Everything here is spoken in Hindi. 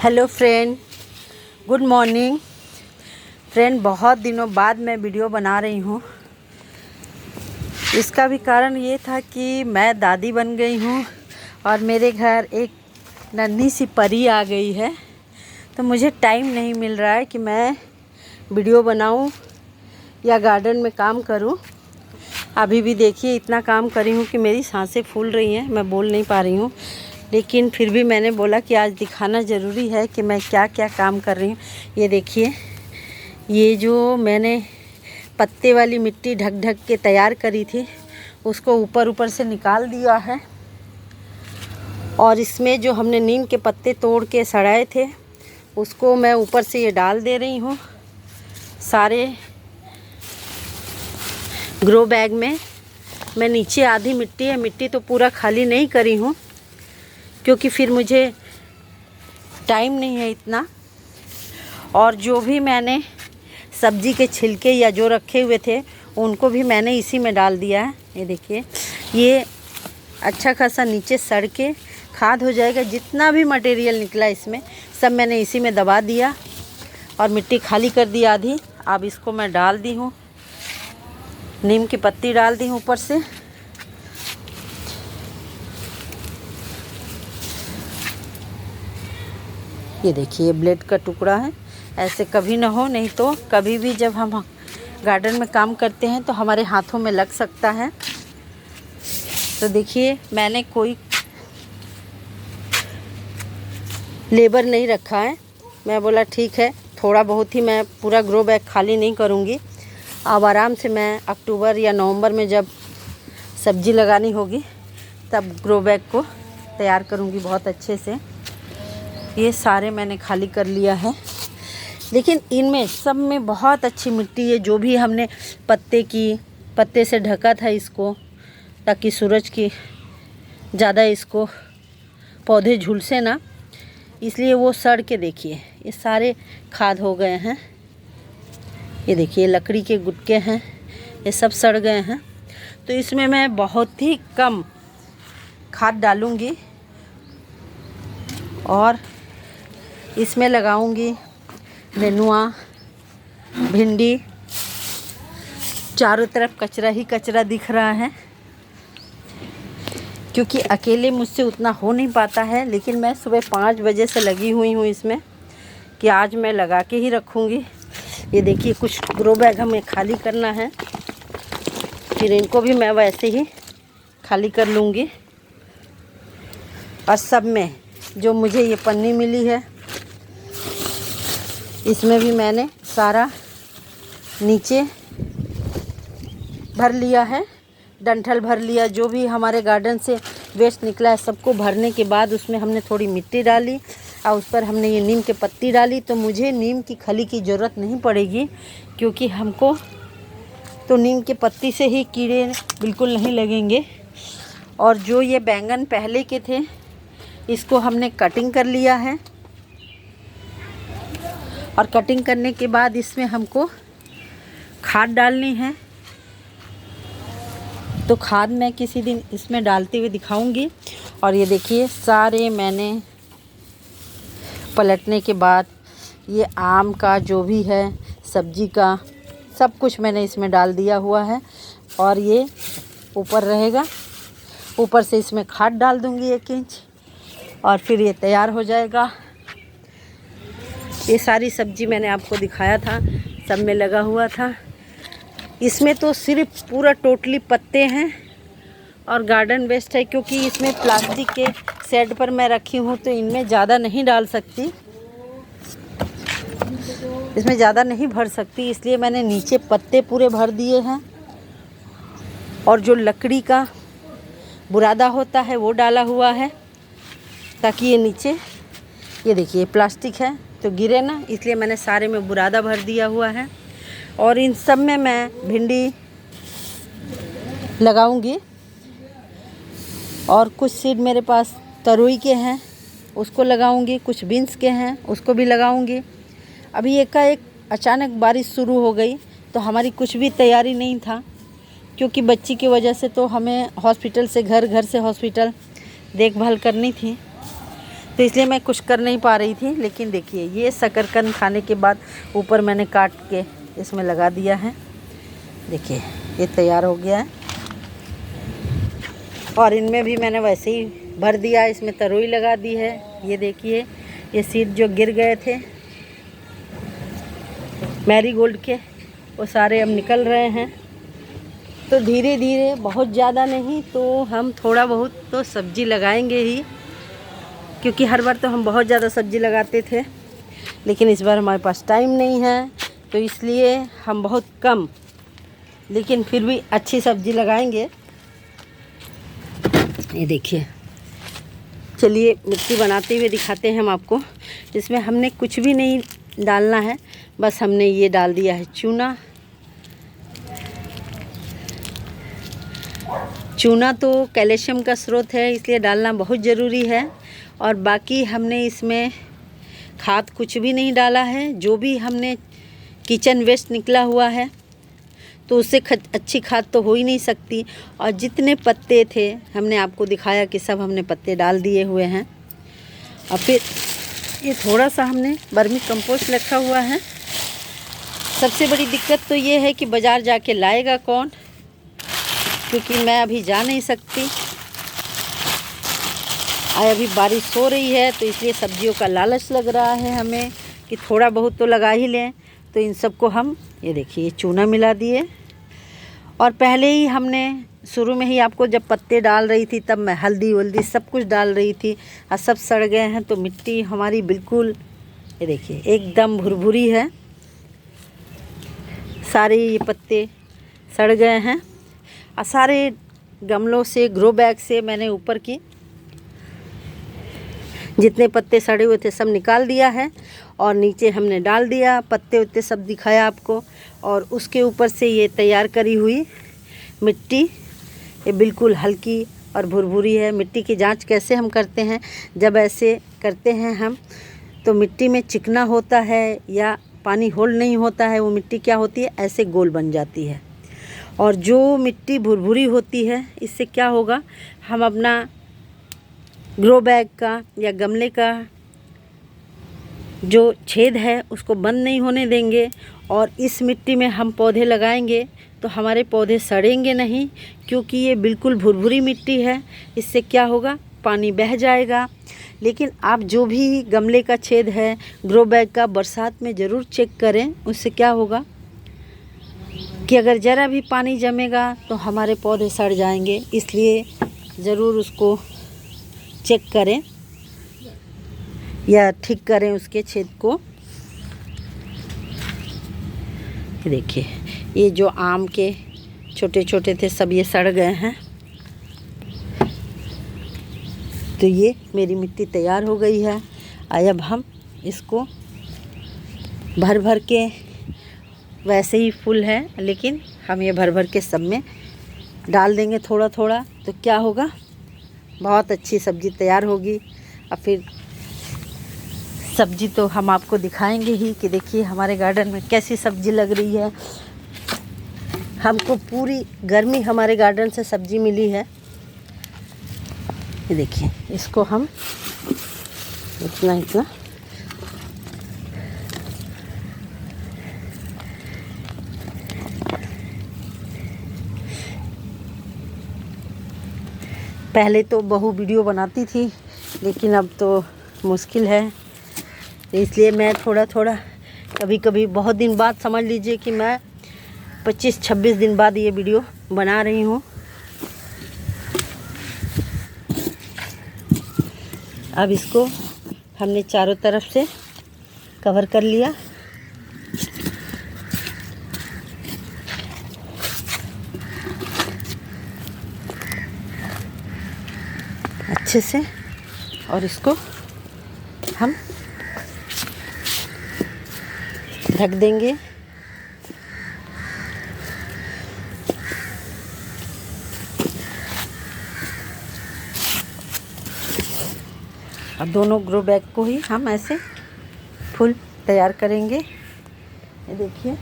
Hello friend, good morning friend. बहुत दिनों बाद मैं वीडियो बना रही हूँ। इसका भी कारण ये था कि मैं दादी बन गई हूँ और मेरे घर एक नन्ही सी परी आ गई है, तो मुझे टाइम नहीं मिल रहा है कि मैं वीडियो बनाऊँ या गार्डन में काम करूँ। अभी भी देखिए इतना काम करी हूँ कि मेरी सांसें फूल रही हैं, मैं बोल नहीं पा रही हूँ, लेकिन फिर भी मैंने बोला कि आज दिखाना ज़रूरी है कि मैं क्या क्या काम कर रही हूँ। ये देखिए, ये जो मैंने पत्ते वाली मिट्टी ढक ढक के तैयार करी थी उसको ऊपर ऊपर से निकाल दिया है, और इसमें जो हमने नीम के पत्ते तोड़ के सड़ाए थे उसको मैं ऊपर से ये डाल दे रही हूँ सारे ग्रो बैग में। मैं नीचे आधी मिट्टी है, मिट्टी तो पूरा खाली नहीं करी हूँ क्योंकि फिर मुझे टाइम नहीं है इतना। और जो भी मैंने सब्ज़ी के छिलके या जो रखे हुए थे उनको भी मैंने इसी में डाल दिया है। ये देखिए, ये अच्छा खासा नीचे सड़ के खाद हो जाएगा। जितना भी मटेरियल निकला इसमें सब मैंने इसी में दबा दिया और मिट्टी खाली कर दी आधी। अब इसको मैं डाल दी हूँ, नीम की पत्ती डाल दी हूँ ऊपर से। ये देखिए, ब्लेड का टुकड़ा है। ऐसे कभी ना हो, नहीं तो कभी भी जब हम गार्डन में काम करते हैं तो हमारे हाथों में लग सकता है। तो देखिए, मैंने कोई लेबर नहीं रखा है। मैं बोला ठीक है, थोड़ा बहुत ही, मैं पूरा ग्रो बैग खाली नहीं करूँगी। अब आराम से मैं अक्टूबर या नवंबर में जब सब्ज़ी लगानी होगी तब ग्रो बैग को तैयार करूँगी बहुत अच्छे से। ये सारे मैंने खाली कर लिया है, लेकिन इनमें सब में बहुत अच्छी मिट्टी है। जो भी हमने पत्ते से ढका था इसको, ताकि सूरज की ज़्यादा इसको पौधे झुलसे ना, इसलिए वो सड़ के देखिए ये सारे खाद हो गए हैं। ये देखिए, लकड़ी के गुटके हैं, ये सब सड़ गए हैं। तो इसमें मैं बहुत ही कम खाद डालूँगी और इसमें लगाऊंगी नेनुआ, भिंडी। चारों तरफ कचरा ही कचरा दिख रहा है क्योंकि अकेले मुझसे उतना हो नहीं पाता है। लेकिन मैं सुबह 5 बजे से लगी हुई हूँ इसमें कि आज मैं लगा के ही रखूँगी। ये देखिए, कुछ ग्रो बैग हमें खाली करना है, फिर इनको भी मैं वैसे ही खाली कर लूँगी। और सब में जो मुझे ये पन्नी मिली है इसमें भी मैंने सारा नीचे भर लिया है, डंठल भर लिया। जो भी हमारे गार्डन से वेस्ट निकला है सबको भरने के बाद उसमें हमने थोड़ी मिट्टी डाली और उस पर हमने ये नीम के पत्ती डाली। तो मुझे नीम की खली की ज़रूरत नहीं पड़ेगी क्योंकि हमको तो नीम के पत्ती से ही कीड़े बिल्कुल नहीं लगेंगे। और जो ये बैंगन पहले के थे इसको हमने कटिंग कर लिया है, और कटिंग करने के बाद इसमें हमको खाद डालनी है। तो खाद मैं किसी दिन इसमें डालते हुए दिखाऊंगी। और ये देखिए, सारे मैंने पलटने के बाद ये आम का जो भी है, सब्जी का, सब कुछ मैंने इसमें डाल दिया हुआ है। और ये ऊपर रहेगा, ऊपर से इसमें खाद डाल दूंगी 1 इंच और फिर ये तैयार हो जाएगा। ये सारी सब्जी मैंने आपको दिखाया था, सब में लगा हुआ था। इसमें तो सिर्फ पूरा टोटली पत्ते हैं और गार्डन वेस्ट है क्योंकि इसमें प्लास्टिक के शेड पर मैं रखी हूँ तो इनमें ज़्यादा नहीं डाल सकती, इसमें ज़्यादा नहीं भर सकती, इसलिए मैंने नीचे पत्ते पूरे भर दिए हैं। और जो लकड़ी का बुरादा होता है वो डाला हुआ है ताकि ये नीचे, ये देखिए प्लास्टिक है तो गिरे ना, इसलिए मैंने सारे में बुरादा भर दिया हुआ है। और इन सब में मैं भिंडी लगाऊंगी और कुछ सीड मेरे पास तरोई के हैं उसको लगाऊंगी, कुछ बीन्स के हैं उसको भी लगाऊंगी। अभी एकाएक अचानक बारिश शुरू हो गई तो हमारी कुछ भी तैयारी नहीं था क्योंकि बच्ची की वजह से तो हमें हॉस्पिटल से घर, घर से हॉस्पिटल देखभाल करनी थी। तो इसलिए मैं कुछ कर नहीं पा रही थी। लेकिन देखिए ये शकरकंद खाने के बाद ऊपर मैंने काट के इसमें लगा दिया है। देखिए ये तैयार हो गया है। और इनमें भी मैंने वैसे ही भर दिया, इसमें तरोई लगा दी है। ये देखिए ये सीड जो गिर गए थे मैरीगोल्ड के, वो सारे अब निकल रहे हैं। तो धीरे धीरे, बहुत ज़्यादा नहीं तो हम थोड़ा बहुत तो सब्ज़ी लगाएंगे ही, क्योंकि हर बार तो हम बहुत ज़्यादा सब्ज़ी लगाते थे, लेकिन इस बार हमारे पास टाइम नहीं है, तो इसलिए हम बहुत कम लेकिन फिर भी अच्छी सब्ज़ी लगाएंगे। ये देखिए, चलिए मिट्टी बनाते हुए दिखाते हैं हम आपको। इसमें हमने कुछ भी नहीं डालना है, बस हमने ये डाल दिया है चूना। चूना तो कैल्शियम का स्रोत है, इसलिए डालना बहुत ज़रूरी है। और बाकी हमने इसमें खाद कुछ भी नहीं डाला है। जो भी हमने किचन वेस्ट निकला हुआ है तो उससे अच्छी खाद तो हो ही नहीं सकती। और जितने पत्ते थे हमने आपको दिखाया कि सब हमने पत्ते डाल दिए हुए हैं। और फिर ये थोड़ा सा हमने वर्मी कंपोस्ट रखा हुआ है। सबसे बड़ी दिक्कत तो ये है कि बाज़ार जाके लाएगा कौन, क्योंकि मैं अभी जा नहीं सकती। अभी बारिश हो रही है तो इसलिए सब्जियों का लालच लग रहा है हमें कि थोड़ा बहुत तो लगा ही लें। तो इन सबको हम, ये देखिए चूना मिला दिए। और पहले ही हमने शुरू में ही आपको जब पत्ते डाल रही थी तब मैं हल्दी वल्दी सब कुछ डाल रही थी, और सब सड़ गए हैं। तो मिट्टी हमारी बिल्कुल, ये देखिए एकदम भुरभुरी है। सारे ये पत्ते सड़ गए हैं। और सारे गमलों से, ग्रो बैग से मैंने ऊपर की जितने पत्ते सड़े हुए थे सब निकाल दिया है। और नीचे हमने डाल दिया, पत्ते उत्ते सब दिखाया आपको। और उसके ऊपर से ये तैयार करी हुई मिट्टी, ये बिल्कुल हल्की और भुरभुरी है। मिट्टी की जांच कैसे हम करते हैं, जब ऐसे करते हैं हम तो मिट्टी में चिकना होता है या पानी होल्ड नहीं होता है, वो मिट्टी क्या होती है, ऐसे गोल बन जाती है। और जो मिट्टी भुरभुरी होती है, इससे क्या होगा, हम अपना ग्रो बैग का या गमले का जो छेद है उसको बंद नहीं होने देंगे। और इस मिट्टी में हम पौधे लगाएंगे तो हमारे पौधे सड़ेंगे नहीं, क्योंकि ये बिल्कुल भुरभुरी मिट्टी है। इससे क्या होगा, पानी बह जाएगा। लेकिन आप जो भी गमले का छेद है, ग्रो बैग का, बरसात में ज़रूर चेक करें। उससे क्या होगा कि अगर ज़रा भी पानी जमेगा तो हमारे पौधे सड़ जाएंगे। इसलिए ज़रूर उसको चेक करें या ठीक करें उसके छेद को। देखिए ये जो आम के छोटे छोटे थे सब ये सड़ गए हैं। तो ये मेरी मिट्टी तैयार हो गई है। अब हम इसको भर भर के, वैसे ही फुल है लेकिन हम ये भर भर के सब में डाल देंगे थोड़ा थोड़ा। तो क्या होगा, बहुत अच्छी सब्ज़ी तैयार होगी। और फिर सब्ज़ी तो हम आपको दिखाएंगे ही कि देखिए हमारे गार्डन में कैसी सब्ज़ी लग रही है। हमको पूरी गर्मी हमारे गार्डन से सब्ज़ी मिली है। ये देखिए, इसको हम इतना इतना पहले तो बहू वीडियो बनाती थी, लेकिन अब तो मुश्किल है। इसलिए मैं थोड़ा थोड़ा, कभी कभी बहुत दिन बाद, समझ लीजिए कि मैं 25-26 दिन बाद ये वीडियो बना रही हूँ। अब इसको हमने चारों तरफ से कवर कर लिया। अच्छे से, और इसको हम ढक देंगे। और दोनों ग्रो बैग को ही हम ऐसे फुल तैयार करेंगे। ये देखिए।